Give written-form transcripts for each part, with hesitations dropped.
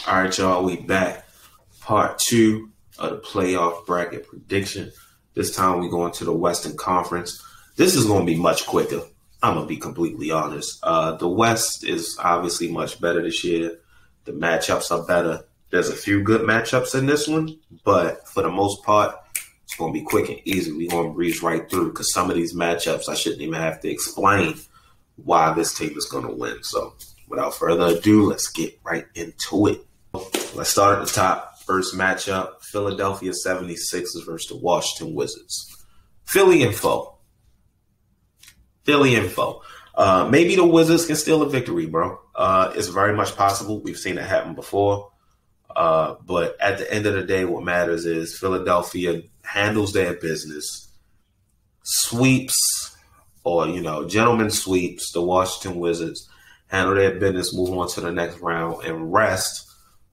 All right, y'all, we back. Part 2 of the playoff bracket prediction. This time we go into the Western Conference. This is going to be much quicker. I'm going to be completely honest. The West is obviously much better this year. The matchups are better. There's a few good matchups in this one, but for the most part, it's going to be quick and easy. We're going to breeze right through because some of these matchups, I shouldn't even have to explain why this team is going to win. So without further ado, let's get right into it. Let's start at the top. First matchup, Philadelphia 76ers versus the Washington Wizards. Philly info. Maybe the Wizards can steal a victory, bro. It's very much possible. We've seen it happen before. But at the end of the day, what matters is Philadelphia handles their business, sweeps, or, gentlemen sweeps the Washington Wizards, handle their business, move on to the next round, and rest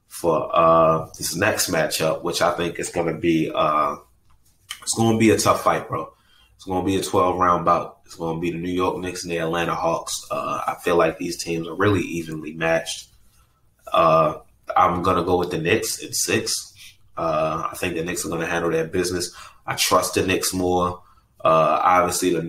for this next matchup, which I think is going to be it's going to be a tough fight, bro. It's going to be a 12-round bout. It's going to be the New York Knicks and the Atlanta Hawks. I feel like these teams are really evenly matched. I'm going to go with the Knicks at 6. I think the Knicks are going to handle their business. I trust the Knicks more. Obviously, the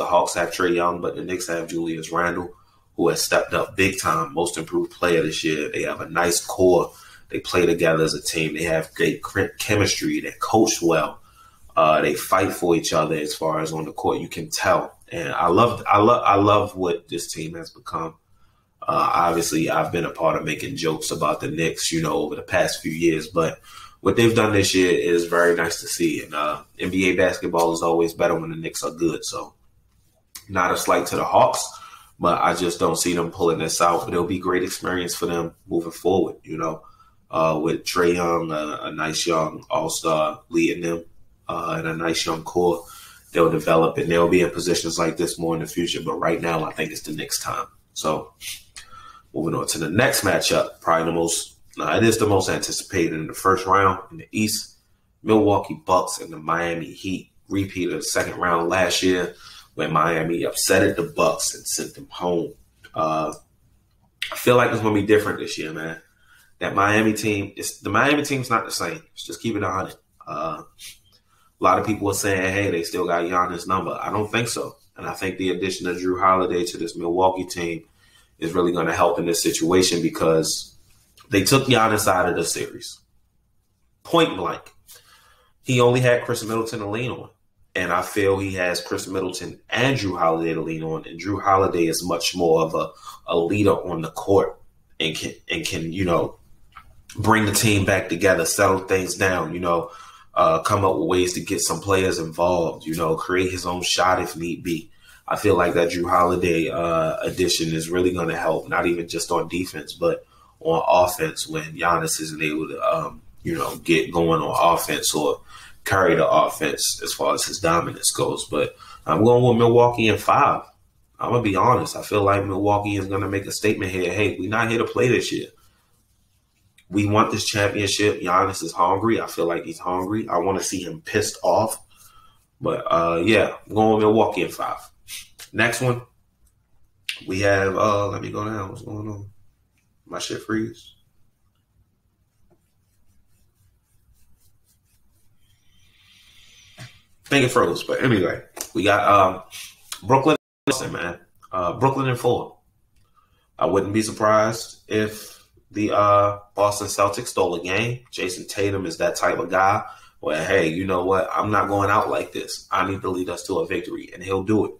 Hawks have Trae Young, but the Knicks have Julius Randle, who has stepped up big time, most improved player this year. They have a nice core. They play together as a team. They have great chemistry. They coach well. They fight for each other as far as on the court. You can tell. And I love what this team has become. Obviously, I've been a part of making jokes about the Knicks, over the past few years. But what they've done this year is very nice to see. And NBA basketball is always better when the Knicks are good. So not a slight to the Hawks, but I just don't see them pulling this out. But it'll be great experience for them moving forward, with Trae Young, a nice young all-star leading them, and a nice young core. They'll develop, and they'll be in positions like this more in the future. But right now, I think it's the Knicks' time. So moving on to the next matchup, it is the most anticipated in the first round in the East. Milwaukee Bucks and the Miami Heat repeated the second round last year when Miami upsetted the Bucks and sent them home. I feel like it's going to be different this year, man. The Miami team's not the same. Let's just keep it 100. A lot of people are saying, hey, they still got Giannis' number. I don't think so. And I think the addition of Drew Holiday to this Milwaukee team is really going to help in this situation because they took Giannis out of the series. Point blank. He only had Chris Middleton to lean on. And I feel he has Chris Middleton and Drew Holiday to lean on. And Drew Holiday is much more of a leader on the court and can bring the team back together, settle things down, come up with ways to get some players involved, create his own shot if need be. I feel like that Drew Holiday addition is really going to help, not even just on defense, but on offense when Giannis isn't able to, get going on offense or carry the offense as far as his dominance goes. But I'm going with Milwaukee in 5. I'm going to be honest. I feel like Milwaukee is going to make a statement here. Hey, we're not here to play this year. We want this championship. Giannis is hungry. I feel like he's hungry. I want to see him pissed off. But, I'm going with Milwaukee in 5. Next one, we have, let me go down. What's going on? My shit freeze. I think it froze, but anyway, we got Brooklyn, man. Brooklyn in 4. I wouldn't be surprised if the Boston Celtics stole a game. Jason Tatum is that type of guy where, hey, you know what? I'm not going out like this. I need to lead us to a victory, and he'll do it.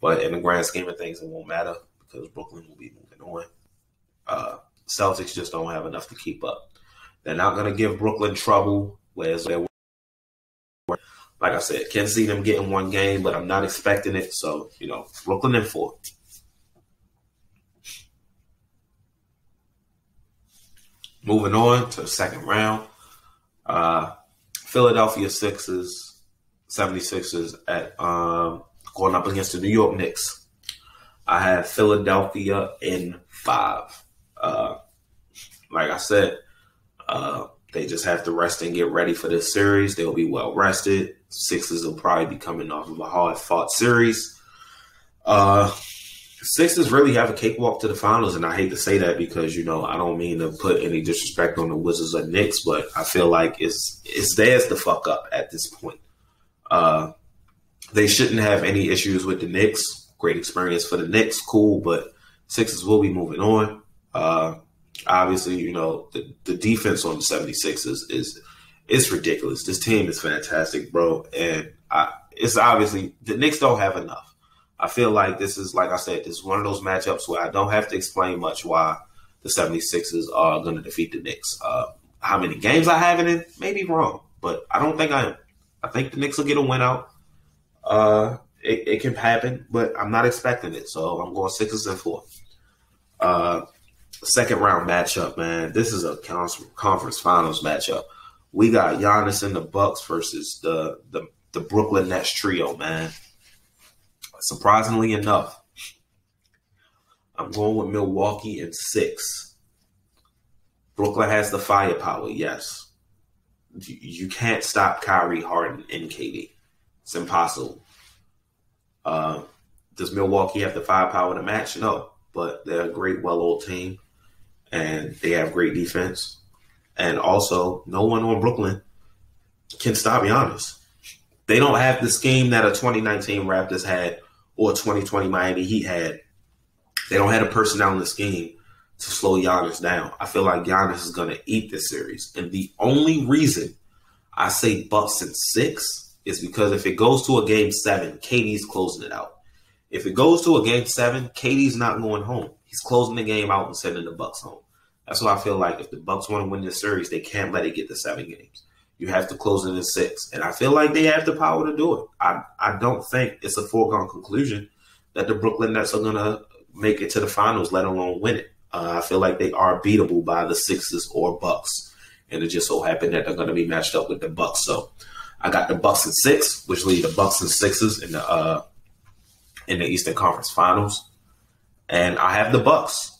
But in the grand scheme of things, it won't matter because Brooklyn will be moving on. Celtics just don't have enough to keep up. They're not going to give Brooklyn trouble, whereas they're, like I said, can't see them getting one game, but I'm not expecting it. So, Brooklyn in 4. Moving on to the second round, Philadelphia 76ers at going up against the New York Knicks. I have Philadelphia in 5. Like I said, they just have to rest and get ready for this series. They'll be well rested. Sixers will probably be coming off of a hard-fought series. Sixers really have a cakewalk to the finals, and I hate to say that because, I don't mean to put any disrespect on the Wizards or Knicks, but I feel like it's theirs to fuck up at this point. They shouldn't have any issues with the Knicks. Great experience for the Knicks, cool, but Sixers will be moving on. Obviously, the defense on the 76ers is ridiculous. This team is fantastic, bro, and it's obviously the Knicks don't have enough. I feel like this is, like I said, this is one of those matchups where I don't have to explain much why the 76ers are going to defeat the Knicks. How many games I have it in, maybe wrong, but I don't think I am. I think the Knicks will get a win out. It can happen, but I'm not expecting it, so I'm going Sixers and 4. Second round matchup, man. This is a conference finals matchup. We got Giannis and the Bucks versus the Brooklyn Nets trio, man. Surprisingly enough, I'm going with Milwaukee in 6. Brooklyn has the firepower, yes. You can't stop Kyrie, Harden, and KD. It's impossible. Does Milwaukee have the firepower to match? No, but they're a great, well-oiled team, and they have great defense. And also, no one on Brooklyn can stop Giannis. They don't have the scheme that a 2019 Raptors had or 2020 Miami Heat had. They don't have the personnel in the scheme to slow Giannis down. I feel like Giannis is going to eat this series. And the only reason I say Bucks in 6 is because if it goes to a game 7, KD's closing it out. If it goes to a game 7, KD's not going home. He's closing the game out and sending the Bucks home. That's why I feel like if the Bucks want to win this series, they can't let it get to 7 games. You have to close it in 6. And I feel like they have the power to do it. I don't think it's a foregone conclusion that the Brooklyn Nets are going to make it to the finals, let alone win it. I feel like they are beatable by the Sixers or Bucks. And it just so happened that they're going to be matched up with the Bucks. So I got the Bucks in 6, which lead the Bucks and Sixers in the Eastern Conference Finals. And I have the Bucks.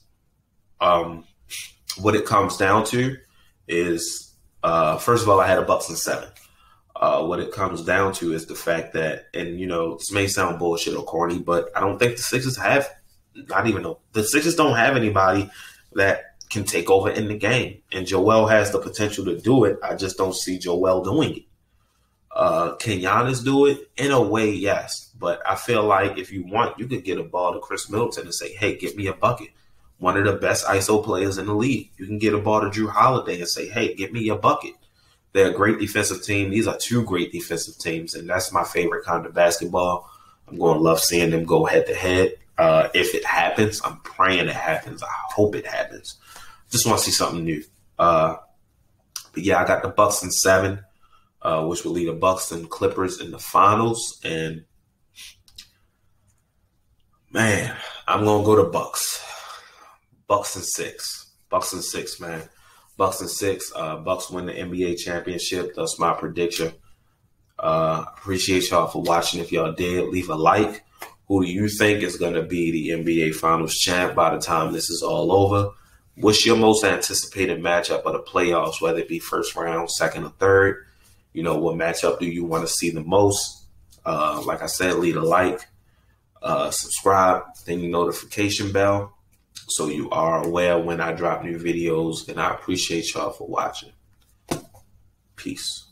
What it comes down to is, first of all, I had a Bucks in 7. What it comes down to is the fact that, and this may sound bullshit or corny, but I don't think the Sixers have, the Sixers don't have anybody that can take over in the game. And Joel has the potential to do it. I just don't see Joel doing it. Can Giannis do it? In a way, yes. But I feel like if you want, you could get a ball to Chris Middleton and say, hey, get me a bucket. One of the best ISO players in the league. You can get a ball to Drew Holiday and say, hey, get me a bucket. They're a great defensive team. These are 2 great defensive teams, and that's my favorite kind of basketball. I'm going to love seeing them go head-to-head. If it happens, I'm praying it happens. I hope it happens. Just want to see something new. But, yeah, I got the Bucks in 7, which will lead the Bucks and Clippers in the finals. And, man, I'm going to go to Bucks. Bucks in 6. Bucks in 6, man. Bucks in 6. Bucks win the NBA championship. That's my prediction. Appreciate y'all for watching. If y'all did, leave a like. Who do you think is going to be the NBA Finals champ by the time this is all over? What's your most anticipated matchup of the playoffs, whether it be first round, second, or third? What matchup do you want to see the most? Like I said, leave a like, subscribe, then the notification bell, so you are aware when I drop new videos, and I appreciate y'all for watching. Peace.